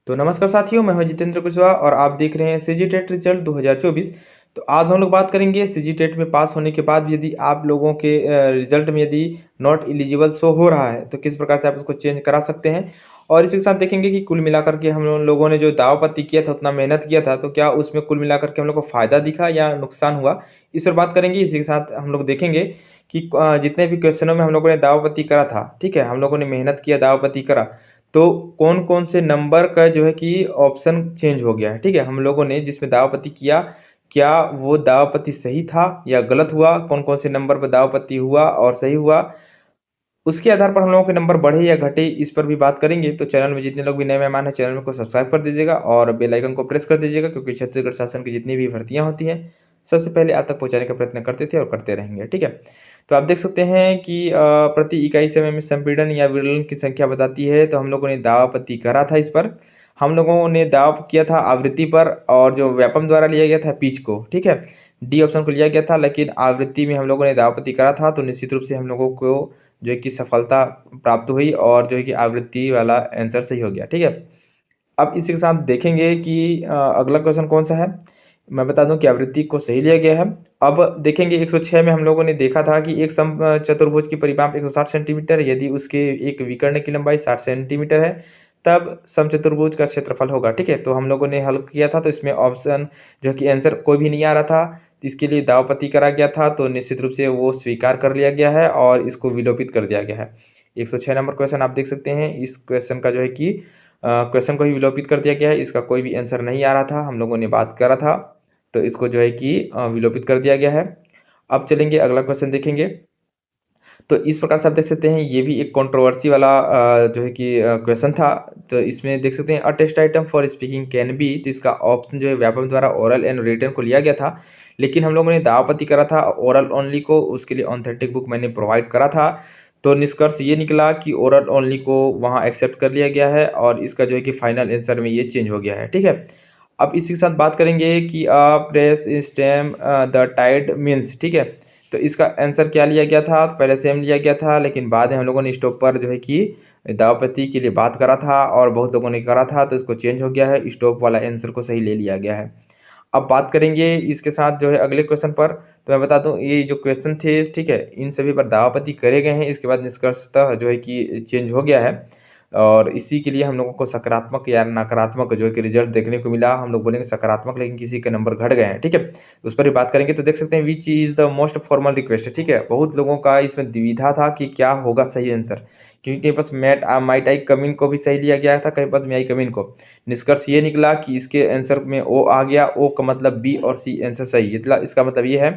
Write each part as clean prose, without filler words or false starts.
तो नमस्कार साथियों, मैं हूं जितेंद्र कुशवाहा और आप देख रहे हैं सीजी टेट रिजल्ट 2024। तो आज हम लोग बात करेंगे सीजी टेट में पास होने के बाद यदि आप लोगों के रिजल्ट में यदि नॉट एलिजिबल शो हो रहा है तो किस प्रकार से आप उसको चेंज करा सकते हैं। और इसी के साथ देखेंगे कि कुल मिलाकर के हम लोगों ने जो दावापत्ती किया था, उतना मेहनत किया था, तो क्या उसमें कुल मिलाकर के हम लोग को फायदा दिखा या नुकसान हुआ, इस पर बात करेंगे। इसी के साथ हम लोग देखेंगे कि जितने भी क्वेश्चनों में हम लोगों ने दावापत्ती करा था, ठीक है, हम लोगों ने मेहनत किया, दावापत्ती करा, तो कौन-कौन से नंबर का जो है कि ऑप्शन चेंज हो गया है, ठीक है? हम लोगों ने जिसमें दाँव-पेची किया, क्या वो दाँव-पेची सही था या गलत हुआ? कौन-कौन से नंबर पे दाँव-पेची हुआ और सही हुआ? उसके आधार पर हम लोगों के नंबर बढ़े या घटे, इस पर भी बात करेंगे। तो चैनल में जितने लोग भी नए मेहमान हैं, चैनल को सब्सक्राइब कर दीजिएगा और बेल आइकन को प्रेस कर दीजिएगा, क्योंकि छत्तीसगढ़ शासन की जितनी भी भर्तियाँ होती हैं, सबसे पहले आप तक पहुँचाने का प्रयत्न करते थे और करते रहेंगे, ठीक है? तो आप देख सकते हैं कि प्रति इकाई समय में संपीड़न या विरलन की संख्या बताती है, तो हम लोगों ने दाँव-पेची करा था इस पर। हम लोगों ने दाँव किया था आवृत्ति पर और जो व्यापम द्वारा लिया गया था पिच को, ठीक है? डी ऑप्शन को लिया गया था, लेकिन आवृत्ति में हम लोगों ने दाँव-पेची करा था, तो निश्चित रूप से हम लोगों को जो है कि सफलता प्राप्त हुई और जो है कि आवृत्ति वाला आंसर सही हो गया, ठीक है। अब इसी के साथ देखेंगे कि अगला क्वेश्चन कौन-सा है। मैं बता दूँ कि आवृत्ति को सही लिया गया है। अब देखेंगे 106 में हम लोगों ने देखा था कि एक चतुर्भुज की परिमाप 160 सेंटीमीटर, यदि उसके एक विकर्ण की लंबाई 60 सेंटीमीटर है, तब समचतुर्भुज का क्षेत्रफल होगा, ठीक है। तो हम लोगों ने हल किया था, तो इसमें ऑप्शन जो कि आंसर कोई भी नहीं आ रहा था, तो इसके लिए दाँव-पेची करा गया था, तो निश्चित रूप से वो स्वीकार कर लिया गया है और इसको विलोपित कर दिया गया है। 106 नंबर क्वेश्चन आप देख सकते हैं, इस क्वेश्चन का जो है कि क्वेश्चन को ही विलोपित कर दिया गया है, इसका कोई भी आंसर नहीं आ रहा था, हम लोगों ने बात करा था, तो इसको जो है कि विलोपित कर दिया गया है। अब चलेंगे अगला क्वेश्चन देखेंगे। तो इस प्रकार से आप देख सकते हैं, ये भी एक कंट्रोवर्सी वाला जो है कि क्वेश्चन था। तो इसमें देख सकते हैं, a test item for speaking can be, तो इसका ऑप्शन जो है व्यापम द्वारा ओरल एंड रिटन को लिया गया था, लेकिन हम लोगों ने दाव-पेची करा था ओरल ओनली को, उसके लिए ऑथेंटिक बुक मैंने प्रोवाइड करा था। तो निष्कर्ष ये निकला कि ओरल ओनली को वहाँ एक्सेप्ट कर लिया गया है और इसका जो है कि फाइनल आंसर में ये चेंज हो गया है, ठीक है। अब इसी के साथ बात करेंगे कि press stem the tide means, ठीक है। तो इसका आंसर क्या लिया गया था? तो पहले सेम लिया गया था, लेकिन बाद में हम लोगों ने स्टॉप पर जो है कि दाव-पेची के लिए बात करा था और बहुत लोगों ने करा था, तो इसको चेंज हो गया है, स्टॉप वाला आंसर को सही ले लिया गया है। अब बात करेंगे इसके साथ जो है अगले क्वेश्चन पर, तो मैं बता दूँ ये जो क्वेश्चन थे, ठीक है, इन सभी पर दाव-पेची करे गए हैं, इसके बाद निष्कर्षतः जो है कि चेंज हो गया है और इसी के लिए हम लोगों को सकारात्मक या नकारात्मक जो है कि रिजल्ट देखने को मिला। हम लोग बोलेंगे सकारात्मक, लेकिन किसी के नंबर घट गए हैं, ठीक है? उस पर भी बात करेंगे। तो देख सकते हैं, which is the most formal request, ठीक है? बहुत लोगों का इसमें दुविधा था कि क्या होगा सही आंसर, क्योंकि कहीं पास माइट आई कम इन को भी सही लिया गया था, कहीं पास मे आई कम इन को। निष्कर्ष ये निकला कि इसके आंसर में ओ आ गया, ओ का मतलब बी और सी आंसर सही है। इसका मतलब ये है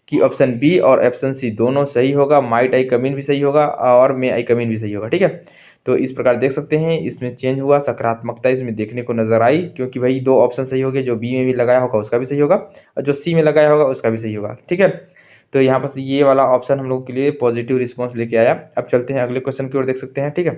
कि ऑप्शन बी और ऑप्शन सी दोनों सही होगा, माइट आई कम इन भी सही होगा और मे आई कम इन भी सही होगा, ठीक है? तो इस प्रकार देख सकते हैं, इसमें चेंज हुआ, सकारात्मकता इसमें देखने को नज़र आई, क्योंकि भाई 2 ऑप्शन सही हो गए, जो बी में भी लगाया होगा उसका भी सही होगा और जो सी में लगाया होगा उसका भी सही होगा, ठीक है? तो यहाँ पर से ये वाला ऑप्शन हम लोग के लिए पॉजिटिव रिस्पॉन्स लेके आया। अब चलते हैं अगले क्वेश्चन की ओर, देख सकते हैं, ठीक है?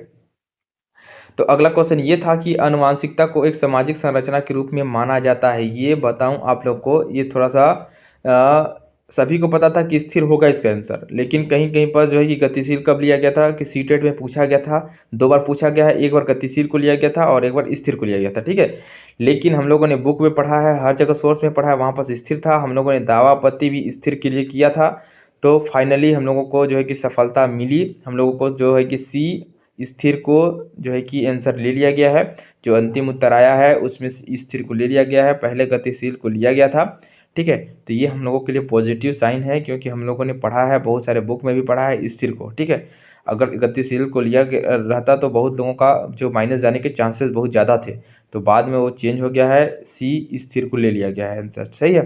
तो अगला क्वेश्चन ये था कि आनुवांशिकता को एक सामाजिक संरचना के रूप में माना जाता है। ये बताऊँ आप लोग को, ये थोड़ा-सा सभी को पता था कि स्थिर होगा इसका आंसर, लेकिन कहीं-कहीं पर जो है कि गतिशील कब लिया गया था कि सीटेट में पूछा गया था, 2 बार पूछा गया है, एक बार गतिशील को लिया गया था और एक बार स्थिर को लिया गया था, ठीक है? लेकिन हम लोगों ने बुक में पढ़ा है, हर जगह सोर्स में पढ़ा है, वहाँ पर स्थिर था। हम लोगों ने दावा-आपत्ति भी स्थिर के लिए किया था, तो फाइनली हम लोगों को जो है कि सफलता मिली। हम लोगों को जो है कि सी स्थिर को जो है कि आंसर ले लिया गया है। जो अंतिम उत्तर आया है उसमें स्थिर को ले लिया गया है, पहले गतिशील को लिया गया था, ठीक है? तो ये हम लोगों के लिए पॉजिटिव साइन है, क्योंकि हम लोगों ने पढ़ा है, बहुत सारे बुक में भी पढ़ा है स्थिर को, ठीक है? अगर गतिशील को लिया गया रहता तो बहुत लोगों का जो माइनस जाने के चांसेस बहुत ज़्यादा थे, तो बाद में वो चेंज हो गया है, सी स्थिर को ले लिया गया है आंसर, सही है?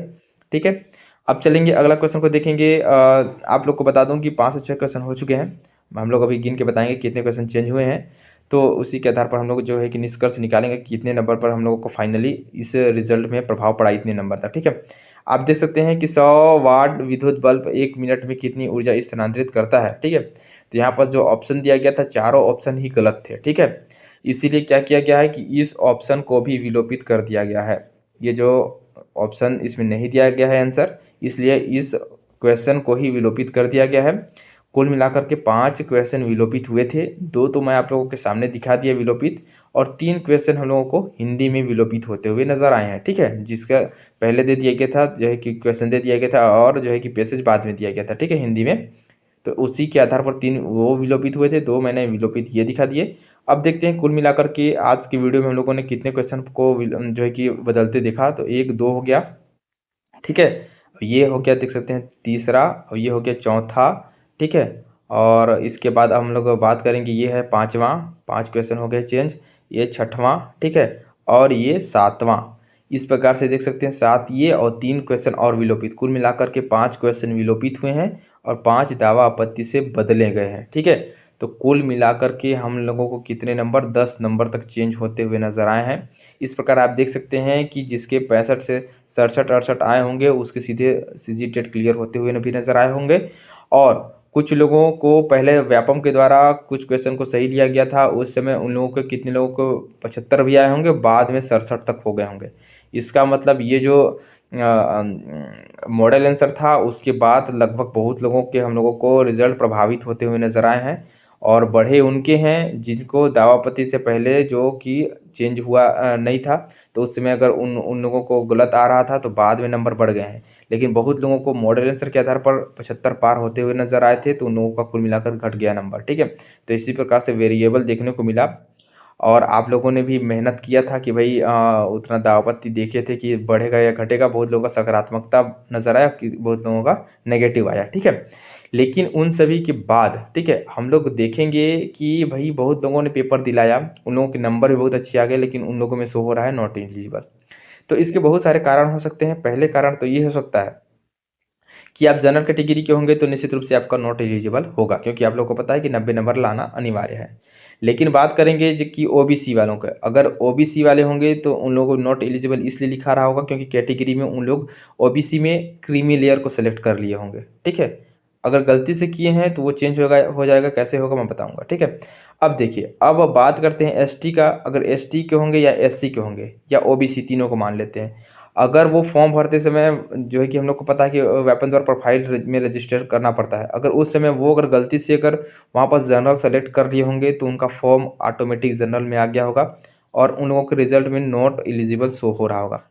ठीक है? अब चलेंगे अगला क्वेश्चन को देखेंगे। आप लोग को बता दूँ कि 5 से 6 क्वेश्चन हो चुके हैं। हम लोग अभी गिन के बताएँगे कितने क्वेश्चन चेंज हुए हैं, तो उसी के आधार पर हम लोग जो है कि निष्कर्ष निकालेंगे कि कितने नंबर पर हम लोगों को फाइनली इस रिजल्ट में प्रभाव पड़ा, इतने नंबर तक, ठीक है? आप देख सकते हैं कि 100 वाट विद्युत बल्ब 1 मिनट में कितनी ऊर्जा स्थानांतरित करता है, ठीक है? तो यहाँ पर जो ऑप्शन दिया गया था, चारों ऑप्शन ही गलत थे, ठीक है? इसीलिए क्या किया गया है कि इस ऑप्शन को भी विलोपित कर दिया गया है। ये जो ऑप्शन इसमें नहीं दिया गया है आंसर, इसलिए इस क्वेश्चन को ही विलोपित कर दिया गया है। कुल मिलाकर के 5 क्वेश्चन विलोपित हुए थे, 2 तो मैं आप लोगों के सामने दिखा दिया विलोपित, और 3 क्वेश्चन हम लोगों को हिंदी में विलोपित होते हुए नज़र आए हैं, ठीक है? जिसका पहले दे दिया गया था जो है कि क्वेश्चन दे दिया गया था और जो है कि पैसेज बाद में दिया गया था, ठीक है, हिंदी में। तो उसी के आधार पर 3 वो विलोपित हुए थे, 2 मैंने विलोपित ये दिखा दिए। अब देखते हैं कुल मिलाकर के आज की वीडियो में हम लोगों ने कितने क्वेश्चन को जो है कि बदलते देखा। तो 1, 2 हो गया, ठीक है? ये हो गया, देख सकते हैं तीसरा, और ये हो गया चौथा, ठीक है? और इसके बाद हम लोग बात करेंगे, ये है पाँचवां, 5 क्वेश्चन हो गए चेंज, ये छठवां, ठीक है? और ये सातवां। इस प्रकार से देख सकते हैं 7 ये और 3 क्वेश्चन और विलोपित, कुल मिलाकर के 5 क्वेश्चन विलोपित हुए हैं और 5 दावा आपत्ति से बदले गए हैं, ठीक है? तो कुल मिलाकर के हम लोगों को कितने नंबर, 10 नंबर तक चेंज होते हुए नज़र आए हैं। इस प्रकार आप देख सकते हैं कि जिसके 65 से 67-68 आए होंगे उसके सीधे सीजी टेट क्लियर होते हुए भी नज़र आए होंगे। और कुछ लोगों को पहले व्यापम के द्वारा कुछ क्वेश्चन को सही लिया गया था, उस समय उन लोगों को कितने लोगों को 75 भी आए होंगे, बाद में 67 तक हो गए होंगे। इसका मतलब ये जो मॉडल आंसर था उसके बाद लगभग बहुत लोगों के हम लोगों को रिजल्ट प्रभावित होते हुए नज़र आए हैं और बढ़े उनके हैं जिनको दावापति से पहले जो कि चेंज हुआ नहीं था, तो उस समय अगर उन उन लोगों को गलत आ रहा था तो बाद में नंबर बढ़ गए हैं। लेकिन बहुत लोगों को मॉडल आंसर के आधार पर 75 पार होते हुए नज़र आए थे, तो उन लोगों का कुल मिलाकर घट गया नंबर, ठीक है? तो इसी प्रकार से वेरिएबल देखने को मिला और आप लोगों ने भी मेहनत किया था कि भाई उतना दावपत्ती देखे थे कि बढ़ेगा या घटेगा। बहुत लोगों का सकारात्मकता नज़र आया कि बहुत लोगों का नेगेटिव आया, ठीक है? लेकिन उन सभी के बाद, ठीक है, हम लोग देखेंगे कि भाई बहुत लोगों ने पेपर दिलाया, उन लोगों के नंबर भी बहुत अच्छे आ गए, लेकिन उन लोगों में शो हो रहा है नॉट एलिजिबल। तो इसके बहुत सारे कारण हो सकते हैं। पहले कारण तो ये हो सकता है कि आप जनरल कैटेगरी के होंगे तो निश्चित रूप से आपका नॉट एलिजिबल होगा, क्योंकि आप लोग को पता है कि 90 नंबर लाना अनिवार्य है। लेकिन बात करेंगे जो कि ओबीसी वालों का, अगर ओबीसी वाले होंगे तो उन लोगों को नॉट एलिजिबल इसलिए लिखा रहा होगा क्योंकि कैटेगरी में उन लोग ओबीसी में क्रीमी लेयर को सेलेक्ट कर लिए होंगे, ठीक है? अगर गलती से किए हैं तो वो चेंज हो जाएगा, कैसे होगा मैं बताऊंगा, ठीक है? अब देखिए, अब बात करते हैं एसटी का। अगर एसटी के होंगे या एससी के होंगे या ओबीसी, तीनों को मान लेते हैं, अगर वो फॉर्म भरते समय जो है कि हम लोग को पता है कि वेपन द्वारा प्रोफाइल में रजिस्टर करना पड़ता है, अगर उस समय वो अगर गलती से अगर वहाँ पर जनरल सेलेक्ट कर लिए होंगे तो उनका फॉर्म ऑटोमेटिक जनरल में आ गया होगा और उन लोगों के रिजल्ट में नॉट एलिजिबल शो हो रहा होगा।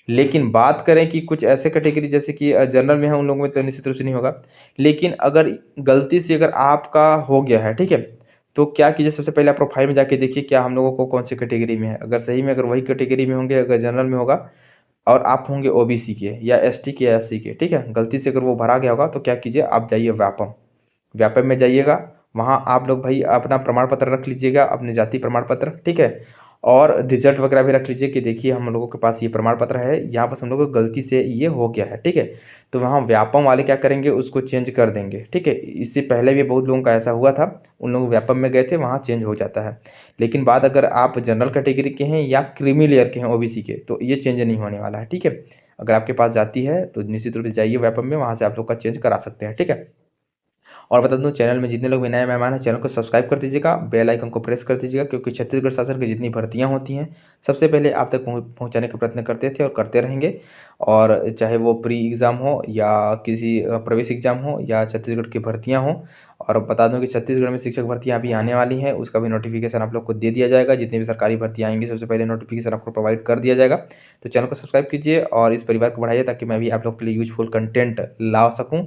लेकिन बात करें कि कुछ ऐसे कैटेगरी जैसे कि जनरल में है, उन लोगों में तो निश्चित रूप से नहीं होगा। लेकिन अगर गलती से अगर आपका हो गया है, ठीक है, तो क्या कीजिए, सबसे पहले आप प्रोफाइल में जाके देखिए क्या हम लोगों को कौन सी कैटेगरी में है। अगर सही में अगर वही कैटेगरी में होंगे, अगर जनरल में होगा और आप होंगे ओबीसी के या एसटी के या एससी के, ठीक है, गलती से अगर वो भरा गया होगा तो क्या कीजिए, आप जाइए व्यापम, व्यापम में जाइएगा। वहाँ आप लोग भाई अपना प्रमाण पत्र रख लीजिएगा, अपने जाति प्रमाण पत्र, ठीक है, और रिजल्ट वगैरह भी रख लीजिए कि देखिए हम लोगों के पास ये प्रमाण पत्र है, यहाँ पर हम लोग को गलती से ये हो गया है, ठीक है? तो वहाँ व्यापम वाले क्या करेंगे, उसको चेंज कर देंगे, ठीक है? इससे पहले भी बहुत लोगों का ऐसा हुआ था, उन लोग व्यापम में गए थे, वहाँ चेंज हो जाता है। लेकिन बात अगर आप जनरल कैटेगरी के हैं या क्रीमी लेयर के हैं ओबीसी के, तो ये चेंज नहीं होने वाला है, ठीक है? अगर आपके पास जाती है तो निश्चित रूप से जाइए व्यापम में, वहाँ से आप लोग का चेंज करा सकते हैं, ठीक है? और बता दूं, चैनल में जितने लोग भी नए मेहमान हैं, चैनल को सब्सक्राइब कर दीजिएगा, बेल आइकन को प्रेस कर दीजिएगा, क्योंकि छत्तीसगढ़ शासन की जितनी भर्तियां होती हैं सबसे पहले आप तक पहुंचाने का प्रयत्न करते थे और करते रहेंगे। और चाहे वो प्री एग्ज़ाम हो या किसी प्रवेश एग्ज़ाम हो या छत्तीसगढ़ की भर्तियाँ हों। और बता दूं कि छत्तीसगढ़ में शिक्षक भर्तियाँ अभी आने वाली हैं, उसका भी नोटिफिकेशन आप लोग को दे दिया जाएगा। जितनी भी सरकारी भर्तियाँ आएंगी सबसे पहले नोटिफिकेशन आपको प्रोवाइड कर दिया जाएगा। तो चैनल को सब्सक्राइब कीजिए और इस परिवार को बढ़ाइए ताकि मैं भी आप लोग के लिए यूजफुल कंटेंट ला सकूँ।